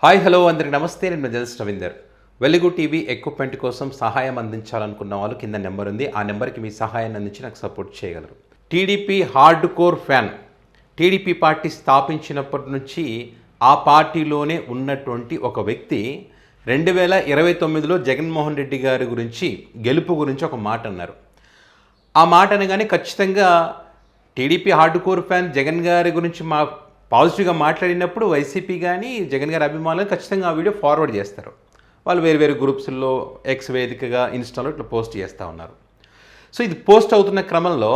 Hi hello అందరికి నమస్తే. నేను జర్నలిస్ట్ రవీందర్. వెలుగు టీవీ ఎక్విప్మెంట్ కోసం సహాయం అందించాలనుకున్న వాళ్ళు కింద నెంబర్ ఉంది. ఆ నెంబర్కి మీ సహాయాన్ని అందించి నాకు సపోర్ట్ చేయగలరు. TDP hardcore fan. TDP party స్థాపించినప్పటి నుంచి ఆ పార్టీలోనే ఉన్నటువంటి ఒక వ్యక్తి 2029లో జగన్మోహన్ రెడ్డి గారి గురించి, గెలుపు గురించి ఒక మాట అన్నారు. ఆ మాట అనగానే ఖచ్చితంగా TDP hardcore fan Jagan గారి గురించి పాజిటివ్గా మాట్లాడినప్పుడు వైసీపీ కానీ జగన్ గారి అభిమానులు ఖచ్చితంగా ఆ వీడియో ఫార్వర్డ్ చేస్తారు. వాళ్ళు వేరు వేరు గ్రూప్స్లో ఎక్స్ వేదికగా ఇన్స్టాలో ఇట్లా పోస్ట్ చేస్తూ ఉన్నారు. సో ఇది పోస్ట్ అవుతున్న క్రమంలో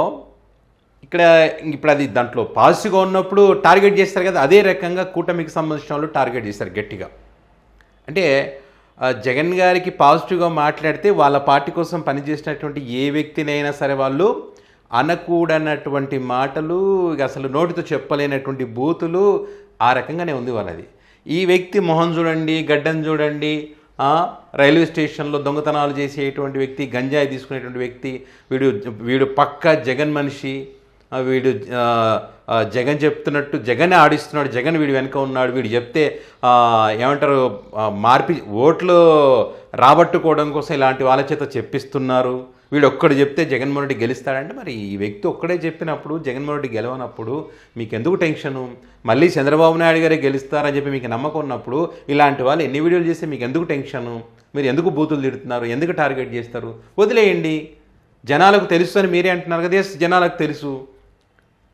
ఇప్పుడు అది దాంట్లో పాజిటివ్గా ఉన్నప్పుడు టార్గెట్ చేస్తారు కదా, అదే రకంగా కూటమికి సంబంధించిన వాళ్ళు టార్గెట్ చేస్తారు గట్టిగా. అంటే జగన్ గారికి పాజిటివ్గా మాట్లాడితే వాళ్ళ పార్టీ కోసం పనిచేసినటువంటి ఏ వ్యక్తినైనా సరే వాళ్ళు అనకూడనటువంటి మాటలు, అసలు నోటితో చెప్పలేనటువంటి బూతులు, ఆ రకంగానే ఉంది వాళ్ళది. ఈ వ్యక్తి మొహం చూడండి, గడ్డం చూడండి, రైల్వే స్టేషన్లో దొంగతనాలు చేసేటువంటి వ్యక్తి, గంజాయి తీసుకునేటువంటి వ్యక్తి, వీడు పక్క జగన్ మనిషి, వీడు జగన్ చెప్తున్నట్టు జగన్ ఆడిస్తున్నాడు, జగన్ వీడు వెనుక ఉన్నాడు, వీడు చెప్తే ఏమంటారు ఓట్లు రాబట్టుకోవడం కోసం ఇలాంటి వాళ్ళ చేత చెప్పిస్తున్నారు, వీడు ఒక్కడు చెప్తే జగన్మోహన్ రెడ్డి గెలుస్తాడంటే మరి ఈ వ్యక్తి ఒక్కడే చెప్పినప్పుడు జగన్మోహన్ రెడ్డి గెలవనప్పుడు మీకు ఎందుకు టెన్షను? మళ్ళీ చంద్రబాబు నాయుడు గారే గెలుస్తారని చెప్పి మీకు నమ్మకం ఉన్నప్పుడు ఇలాంటి వాళ్ళు ఎన్ని వీడియోలు చేస్తే మీకు ఎందుకు టెన్షను? మీరు ఎందుకు బూతులు తిడుతున్నారు? ఎందుకు టార్గెట్ చేస్తారు? వదిలేయండి. జనాలకు తెలుసు అని మీరే అంటున్నారు కదా. జనాలకు తెలుసు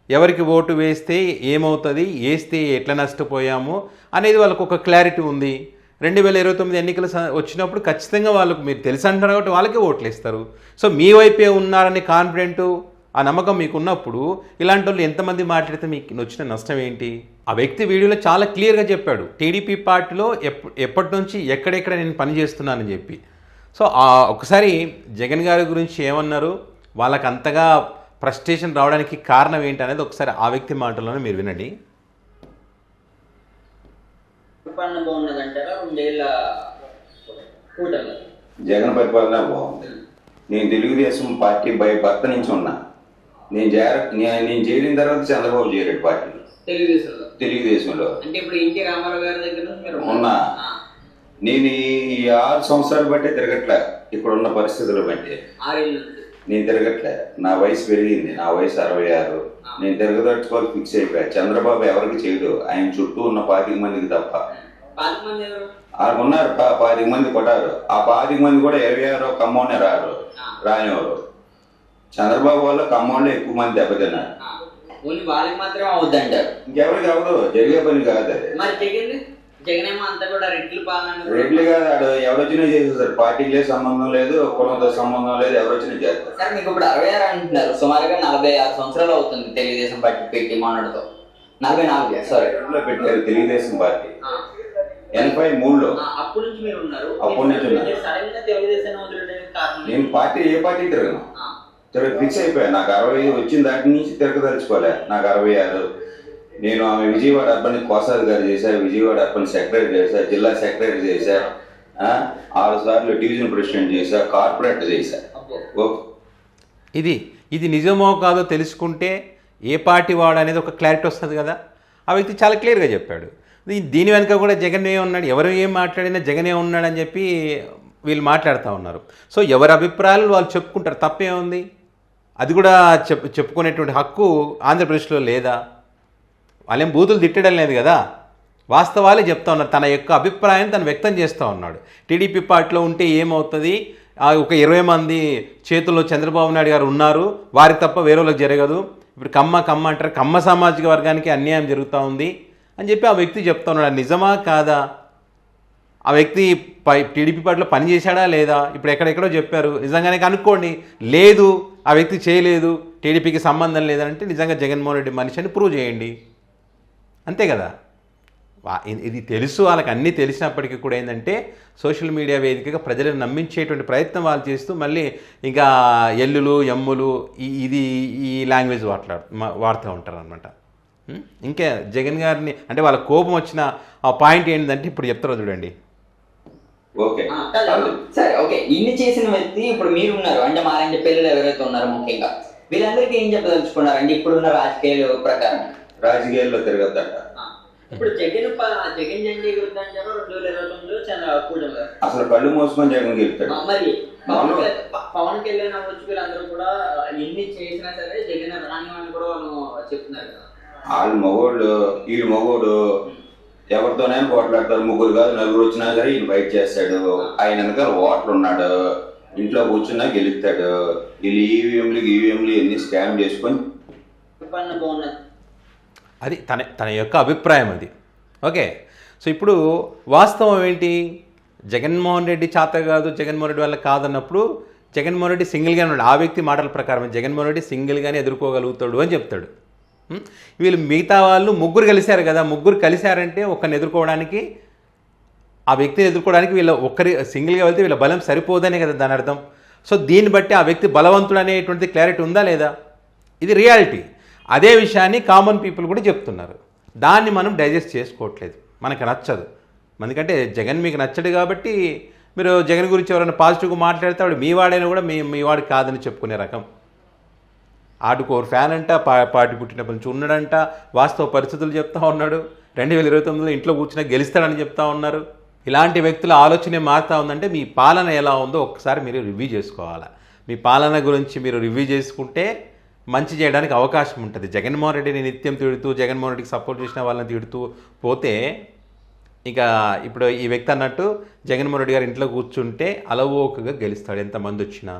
ఎవరికి ఓటు వేస్తే ఏమవుతుంది, వేస్తే ఎట్లా నష్టపోయాము అనేది వాళ్ళకు ఒక క్లారిటీ ఉంది. 2029 ఎన్నికలు వచ్చినప్పుడు ఖచ్చితంగా వాళ్ళకు మీరు తెలుసు అంటారు కాబట్టి వాళ్ళకే ఓట్లు ఇస్తారు. సో మీ వైపే ఉన్నారని కాన్ఫిడెంట్, ఆ నమ్మకం మీకు ఉన్నప్పుడు ఇలాంటి వాళ్ళు ఎంతమంది మాట్లాడితే మీకు వచ్చిన నష్టం ఏంటి? ఆ వ్యక్తి వీడియోలో చాలా క్లియర్గా చెప్పాడు, టీడీపీ పార్టీలో ఎప్పటి నుంచి ఎక్కడెక్కడ నేను పనిచేస్తున్నానని చెప్పి. సో ఒకసారి జగన్ గారి గురించి ఏమన్నారు, వాళ్ళకి అంతగా ఫ్రస్ట్రేషన్ రావడానికి కారణం ఏంటి అనేది ఒకసారి ఆ వ్యక్తి మాటల్లోనే మీరు వినండి. జగన్ పరిపాలన బాగుంది. నేను తెలుగుదేశం పార్టీ భర్త నుంచి ఉన్నా. నేను చేరిన తర్వాత చంద్రబాబు చేరాడు పార్టీలో, తెలుగుదేశంలో ఉన్నా. నేను ఈ 6 సంవత్సరాలు బట్టే తిరగట్లే, ఇప్పుడున్న పరిస్థితులు బట్టి నేను తిరగట్లే. నా వయసు పెరిగింది, నా వయసు 66. నేను తిరగదట్టుకోవాలి ఫిక్స్ అయిపోయా. చంద్రబాబు ఎవరికి చేయడు, ఆయన చుట్టూ ఉన్న 25 మందికి తప్ప. ఉన్నారు 25 మంది కొట్టారు. ఆ 25 మంది కూడా 26 ఖమ్మంనే రానివారు. చంద్రబాబు వల్ల ఖమ్మంలో ఎక్కువ మంది దెబ్బతిన్నారు. ఇంకెవరికి అవ్వదు, జరిగే పని కాదు అది. రెడ్లు కాదు, ఎవరొచ్చినా చేసేస్తారు. పార్టీలే సంబంధం లేదు, కులంతో సంబంధం లేదు, ఎవరొచ్చినా చేస్తారు. మీకు ఇప్పుడు 66 అంటున్నారు, సుమారుగా 46 సంవత్సరాలు అవుతుంది తెలుగుదేశం పార్టీ పెట్టి మాట్లాడుతూ. 44 పెట్టారు తెలుగుదేశం పార్టీ 83లో. అప్పటి నుంచి మీరు ఉన్నారు. అప్పటి నుంచి నేను పార్టీ ఏ పార్టీ తిరగను, ఫిక్స్ అయిపోయా. నాకు 60 వచ్చిన దాటి నుంచి తిరగదలుచుకోలే. నాకు 66. నేను ఆమె విజయవాడ అర్బన్ కోసాది గారు చేశా, విజయవాడ అర్బన్ సెక్రటరీ చేశా, జిల్లా సెక్రటరీ చేశా, 6 సార్లు డివిజన్ ప్రెసిడెంట్ చేశా, కార్పొరేటర్ చేశా. ఇది నిజమో కాదో తెలుసుకుంటే ఏ పార్టీ వాడు అనేది ఒక క్లారిటీ వస్తుంది కదా. ఆ వ్యక్తి చాలా క్లియర్గా చెప్పాడు. దీని వెనుక కూడా జగనే ఉన్నాడు, ఎవరు ఏం మాట్లాడినా జగనే ఉన్నాడని చెప్పి వీళ్ళు మాట్లాడుతూ ఉన్నారు. సో ఎవరి అభిప్రాయాలు వాళ్ళు చెప్పుకుంటారు, తప్పే ఉంది. అది కూడా చెప్పుకునేటువంటి హక్కు ఆంధ్రప్రదేశ్లో లేదా? వాళ్ళేం బూతులు తిట్టడం లేదు కదా, వాస్తవాలే చెప్తా ఉన్నారు. తన యొక్క అభిప్రాయం తను వ్యక్తం చేస్తూ ఉన్నాడు. టీడీపీ పార్టీలో ఉంటే ఏమవుతుంది, ఒక 20 మంది చేతుల్లో చంద్రబాబు నాయుడు గారు ఉన్నారు, వారికి తప్ప వేరే వాళ్ళకి జరగదు. ఇప్పుడు కమ్మ అంటారు, కమ్మ సామాజిక వర్గానికి అన్యాయం జరుగుతూ ఉంది అని చెప్పి ఆ వ్యక్తి చెప్తా ఉన్నాడు. నిజమా కాదా? ఆ వ్యక్తి టీడీపీ పార్టీలో పనిచేశాడా లేదా? ఇప్పుడు ఎక్కడెక్కడో చెప్పారు. నిజంగానే కనుక్కోండి, లేదు ఆ వ్యక్తి చేయలేదు, టీడీపీకి సంబంధం లేదంటే నిజంగా జగన్మోహన్ రెడ్డి మనిషి అని ప్రూవ్ చేయండి, అంతే కదా. ఇది తెలుసు, వాళ్ళకి అన్నీ తెలిసినప్పటికీ కూడా ఏంటంటే సోషల్ మీడియా వేదికగా ప్రజలను నమ్మించేటువంటి ప్రయత్నం వాళ్ళు చేస్తూ మళ్ళీ ఇంకా ఎల్లులు ఎమ్ములు ఈ లాంగ్వేజ్ వాడుతూ ఉంటారు అనమాట. ఇంకా జగన్ గారిని అంటే వాళ్ళ కోపం వచ్చిన ఆ పాయింట్ ఏంటంటే ఇప్పుడు చెప్తారో చూడండి. సరే ఓకే, ఇన్ని చేసిన వ్యక్తి ఇప్పుడు మీరు ఉన్నారు అంటే మాలాంటి పిల్లలు ఎవరైతే ఉన్నారో ముఖ్యంగా వీళ్ళందరికీ ఏం చెప్పదలుచుకున్నారండి ఇప్పుడున్న రాజకీయాల ప్రకారం? రాజకీయాల్లో తిరగద్దట, ఇప్పుడు జగన్ జెండా ఎగురుతుందని చెప్పి 2029లో కూటమి అసలు కళ్ళు మూసుకొని జగన్ గెలుస్తాడు. మరి పవన్ కళ్యాణ్ అవ్వచ్చు వీళ్ళందరూ కూడా ఎన్ని చేసినా సరే జగన్ రానివని కూడా వాళ్ళు చెప్తున్నారు కదా. వాళ్ళు మగోళ్ళు, వీడు మగోడు ఎవరితోనైనా పోట్లాడతారు. ముగ్గురు కాదు నలుగురు వచ్చినా సరే ఈయన ఫైట్ చేస్తాడు. ఆయన వెనకాల ఓట్లు ఉన్నాడు, ఇంట్లో కూర్చున్నా గెలుస్తాడు. వీళ్ళు ఈవీఎంలు ఎన్ని స్కామ్ చేసుకొని బాగున్నది. అది తన యొక్క అభిప్రాయం అది. ఓకే, సో ఇప్పుడు వాస్తవం ఏంటి? జగన్మోహన్ రెడ్డి చేత కాదు, జగన్మోహన్ రెడ్డి వల్ల కాదన్నప్పుడు జగన్మోహన్ రెడ్డి సింగిల్గానే ఉన్నాడు. ఆ వ్యక్తి మాటల ప్రకారం జగన్మోహన్ రెడ్డి సింగిల్గానే ఎదుర్కోగలుగుతాడు అని చెప్తాడు. వీళ్ళు మిగతా వాళ్ళు ముగ్గురు కలిశారు కదా, ముగ్గురు కలిశారంటే ఒకరిని ఎదుర్కోవడానికి, ఆ వ్యక్తిని ఎదుర్కోవడానికి వీళ్ళ ఒక్కరి సింగిల్గా వెళ్తే వీళ్ళ బలం సరిపోదనే కదా దాని అర్థం. సో దీన్ని బట్టి ఆ వ్యక్తి బలవంతుడు అనేటువంటి క్లారిటీ ఉందా లేదా? ఇది రియాలిటీ. అదే విషయాన్ని కామన్ పీపుల్ కూడా చెప్తున్నారు. దాన్ని మనం డైజెస్ట్ చేసుకోవట్లేదు, మనకు నచ్చదు. ఎందుకంటే జగన్ మీకు నచ్చడు కాబట్టి మీరు జగన్ గురించి ఎవరైనా పాజిటివ్గా మాట్లాడితే వాడు మీ వాడైనా కూడా మీ వాడు కాదని చెప్పుకునే రకం. ఆడుకోరు ఫ్యాన్ అంట, పార్టీ పుట్టినప్పటి నుంచి ఉన్నాడంట, వాస్తవ పరిస్థితులు చెప్తా ఉన్నాడు. 2029లో ఇంట్లో కూర్చున్నా గెలుస్తాడని చెప్తా ఉన్నారు. ఇలాంటి వ్యక్తుల ఆలోచనే మారుతూ ఉందంటే మీ పాలన ఎలా ఉందో ఒక్కసారి మీరు రివ్యూ చేసుకోవాలి. మీ పాలన గురించి మీరు రివ్యూ చేసుకుంటే మంచి చేయడానికి అవకాశం ఉంటుంది. జగన్మోహన్ రెడ్డిని నిత్యం తిడుతూ, జగన్మోహన్ రెడ్డికి సపోర్ట్ చేసిన వాళ్ళని తిడుతూ పోతే ఇక ఇప్పుడు ఈ వ్యక్తి అన్నట్టు జగన్మోహన్ రెడ్డి గారు ఇంట్లో కూర్చుంటే అలవోకగా గెలుస్తాడు ఎంతమంది వచ్చినా.